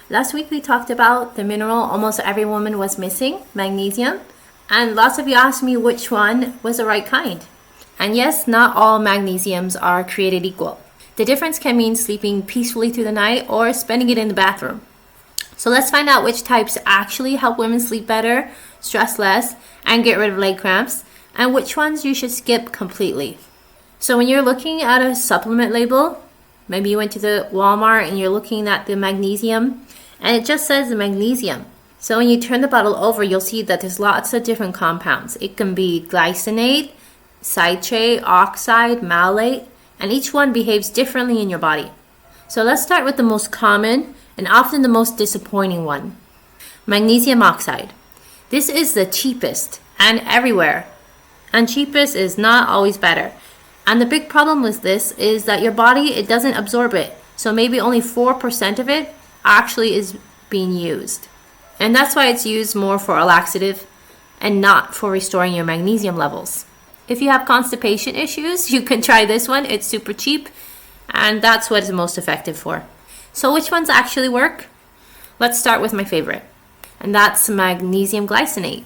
Last week we talked about the mineral almost every woman was missing, magnesium, and lots of you asked me which one was the right kind. And yes, not all magnesiums are created equal. The difference can mean sleeping peacefully through the night or spending it in the bathroom. So let's find out which types actually help women sleep better, stress less, and get rid of leg cramps, and which ones you should skip completely. So when you're looking at a supplement label, maybe you went to the Walmart and you're looking at the magnesium, and it just says magnesium. So when you turn the bottle over, you'll see that there's lots of different compounds. It can be glycinate, citrate, oxide, malate, and each one behaves differently in your body. So let's start with the most common and often the most disappointing one, magnesium oxide. This is the cheapest and everywhere, and cheapest is not always better. And the big problem with this is that your body, it doesn't absorb it. So maybe only 4% of it actually is being used. And that's why it's used more for a laxative and not for restoring your magnesium levels. If you have constipation issues, you can try this one. It's super cheap, and that's what it's most effective for. So which ones actually work? Let's start with my favorite, and that's magnesium glycinate.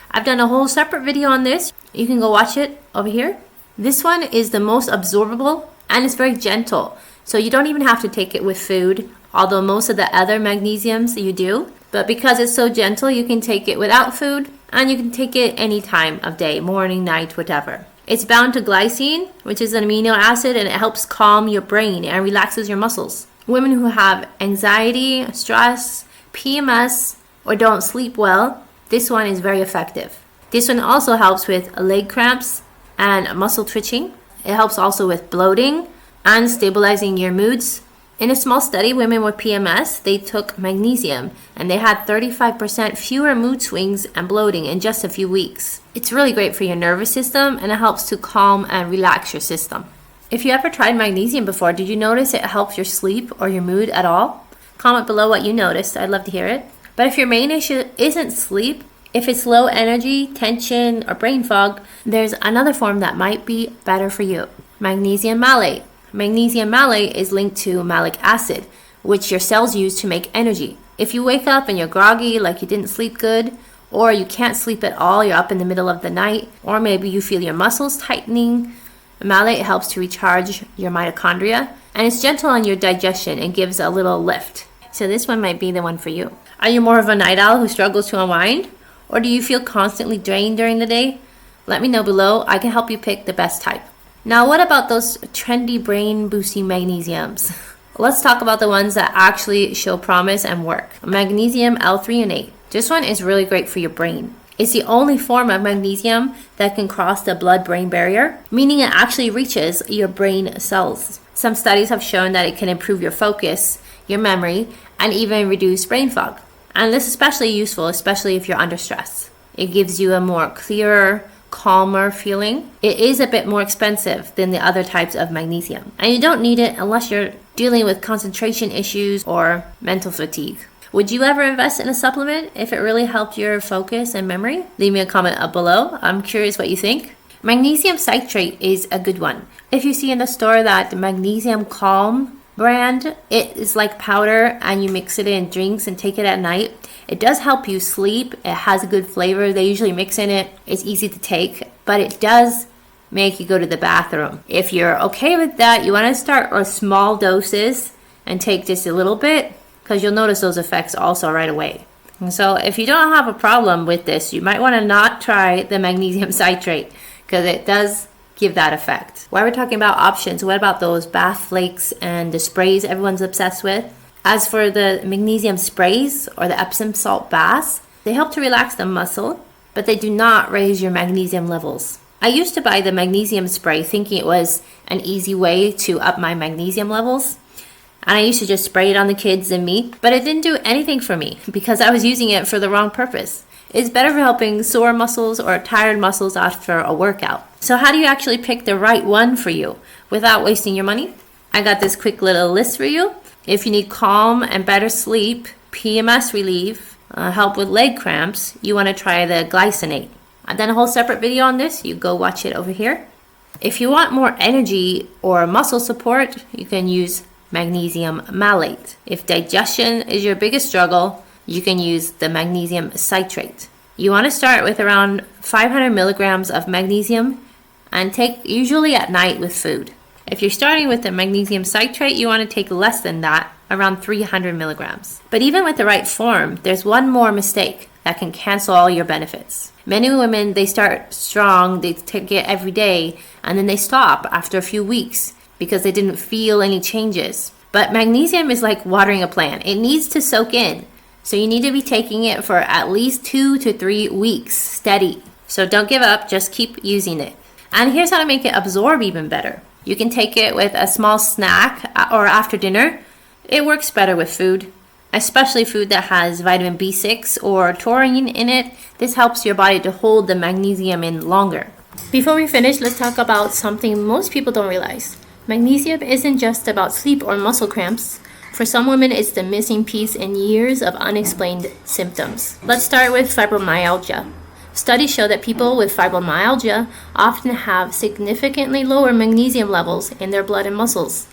I've done a whole separate video on this. You can go watch it over here. This one is the most absorbable, and it's very gentle. So you don't even have to take it with food, although most of the other magnesiums you do. But because it's so gentle, you can take it without food, and you can take it any time of day, morning, night, whatever. It's bound to glycine, which is an amino acid, and it helps calm your brain and relaxes your muscles. Women who have anxiety, stress, PMS, or don't sleep well, this one is very effective. This one also helps with leg cramps and muscle twitching. It helps also with bloating and stabilizing your moods. In a small study, women with PMS, they took magnesium and they had 35% fewer mood swings and bloating in just a few weeks. It's really great for your nervous system, and it helps to calm and relax your system. If you ever tried magnesium before, did you notice it helps your sleep or your mood at all? Comment below what you noticed. I'd love to hear it. But if your main issue isn't sleep, if it's low energy, tension, or brain fog, there's another form that might be better for you. Magnesium malate. Magnesium malate is linked to malic acid, which your cells use to make energy. If you wake up and you're groggy, like you didn't sleep good, or you can't sleep at all, you're up in the middle of the night, or maybe you feel your muscles tightening, malate helps to recharge your mitochondria, and it's gentle on your digestion and gives a little lift. So this one might be the one for you. Are you more of a night owl who struggles to unwind? Or do you feel constantly drained during the day? Let me know below. I can help you pick the best type. Now, what about those trendy brain boosting magnesiums? Let's talk about the ones that actually show promise and work. Magnesium L-threonate. This one is really great for your brain. It's the only form of magnesium that can cross the blood-brain barrier, meaning it actually reaches your brain cells. Some studies have shown that it can improve your focus, your memory, and even reduce brain fog. And this is especially useful, especially if you're under stress. It gives you a more clearer, calmer feeling. It is a bit more expensive than the other types of magnesium, and you don't need it unless you're dealing with concentration issues or mental fatigue. Would you ever invest in a supplement if it really helped your focus and memory? Leave me a comment up below. I'm curious what you think. Magnesium citrate is a good one. If you see in the store that the Magnesium Calm brand, it is like powder and you mix it in drinks and take it at night. It does help you sleep. It has a good flavor. They usually mix in it. It's easy to take, but it does make you go to the bathroom. If you're okay with that, you want to start with small doses and take just a little bit, because you'll notice those effects also right away. And so if you don't have a problem with this, you might want to not try the magnesium citrate, because it does give that effect. While we're talking about options, what about those bath flakes and the sprays everyone's obsessed with? As for the magnesium sprays or the Epsom salt baths, they help to relax the muscle, but they do not raise your magnesium levels. I used to buy the magnesium spray thinking it was an easy way to up my magnesium levels, and I used to just spray it on the kids and me, but it didn't do anything for me because I was using it for the wrong purpose. It's better for helping sore muscles or tired muscles after a workout. So how do you actually pick the right one for you without wasting your money? I got this quick little list for you. If you need calm and better sleep, PMS relief, help with leg cramps, you want to try the glycinate. I've done a whole separate video on this. You go watch it over here. If you want more energy or muscle support, you can use magnesium malate. If digestion is your biggest struggle, you can use the magnesium citrate. You want to start with around 500 milligrams of magnesium and take usually at night with food. If you're starting with the magnesium citrate, you want to take less than that, around 300 milligrams. But even with the right form, there's one more mistake that can cancel all your benefits. Many women, they start strong, they take it every day, and then they stop after a few weeks because they didn't feel any changes. But magnesium is like watering a plant. It needs to soak in. So you need to be taking it for at least 2 to 3 weeks steady. So don't give up, just keep using it. And here's how to make it absorb even better. You can take it with a small snack or after dinner. It works better with food, especially food that has vitamin B6 or taurine in it. This helps your body to hold the magnesium in longer. Before we finish, let's talk about something most people don't realize. Magnesium isn't just about sleep or muscle cramps. For some women, it's the missing piece in years of unexplained symptoms. Let's start with fibromyalgia. Studies show that people with fibromyalgia often have significantly lower magnesium levels in their blood and muscles.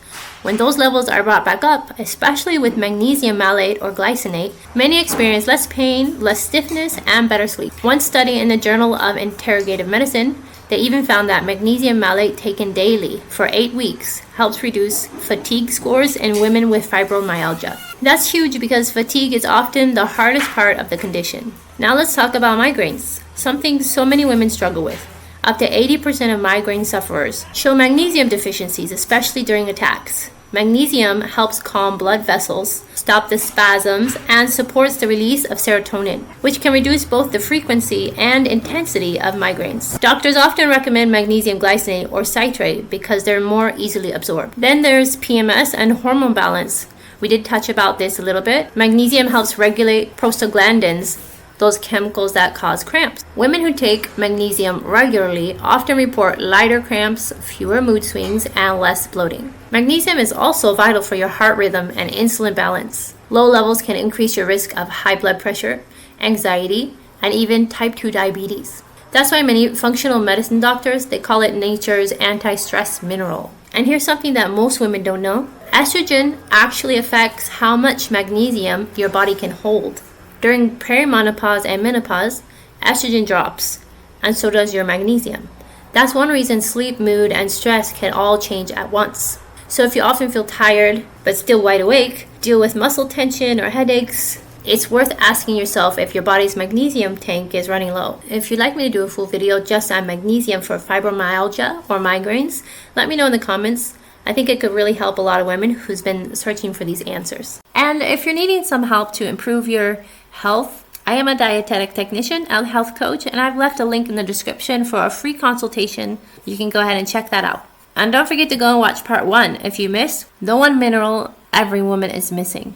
When those levels are brought back up, especially with magnesium malate or glycinate, many experience less pain, less stiffness, and better sleep. One study in the Journal of Integrative Medicine, they even found that magnesium malate taken daily for 8 weeks helps reduce fatigue scores in women with fibromyalgia. That's huge because fatigue is often the hardest part of the condition. Now let's talk about migraines, something so many women struggle with. Up to 80% of migraine sufferers show magnesium deficiencies, especially during attacks. Magnesium helps calm blood vessels, stop the spasms, and supports the release of serotonin, which can reduce both the frequency and intensity of migraines. Doctors often recommend magnesium glycinate or citrate because they're more easily absorbed. Then there's PMS and hormone balance. We did touch about this a little bit. Magnesium helps regulate prostaglandins, those chemicals that cause cramps. Women who take magnesium regularly often report lighter cramps, fewer mood swings, and less bloating. Magnesium is also vital for your heart rhythm and insulin balance. Low levels can increase your risk of high blood pressure, anxiety, and even type 2 diabetes. That's why many functional medicine doctors, they call it nature's anti-stress mineral. And here's something that most women don't know. Estrogen actually affects how much magnesium your body can hold. During perimenopause and menopause, estrogen drops, and so does your magnesium. That's one reason sleep, mood, and stress can all change at once. So if you often feel tired, but still wide awake, deal with muscle tension or headaches, it's worth asking yourself if your body's magnesium tank is running low. If you'd like me to do a full video just on magnesium for fibromyalgia or migraines, let me know in the comments. I think it could really help a lot of women who's been searching for these answers. And if you're needing some help to improve your health, I am a dietetic technician and health coach, and I've left a link in the description for a free consultation. You can go ahead and check that out. And don't forget to go and watch part 1 if you missed the one mineral every woman is missing.